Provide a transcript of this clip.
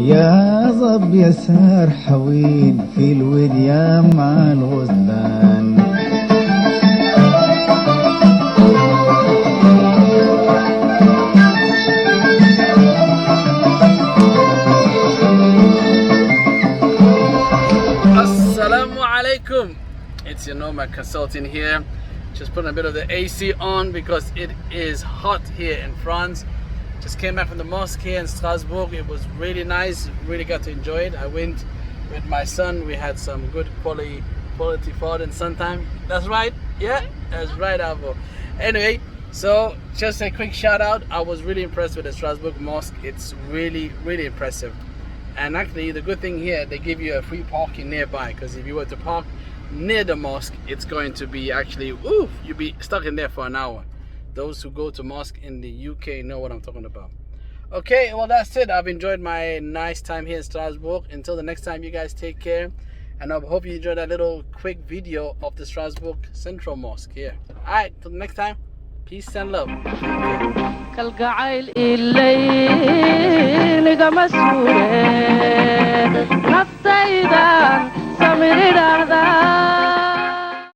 يا ضب يسار حويل في الوديان مع الغزلان. Assalamu alaikum. It's your Nomad Consulting here. Just putting a bit of the AC on because it is hot here in France. Just came back from the mosque here in Strasbourg. It was really nice. Really got to enjoy it. I went with my son. We had some good quality father and son time. That's right. Yeah, that's right, Avo. Anyway, so just a quick shout out. I was really impressed with the Strasbourg mosque. It's really impressive. And actually, the good thing here, they give you a free parking nearby. Because if you were to park near the mosque, it's going to be actually, you'll be stuck in there for an hour. Those who go to mosque in the UK know what I'm talking about. Okay, well that's it. I've enjoyed my nice time here in Strasbourg. Until the next time, you guys take care. And I hope you enjoyed that little quick video of the Strasbourg Central Mosque here. Alright, till the next time. Peace and love. كالقعيل الليل مسؤول نفسي سمير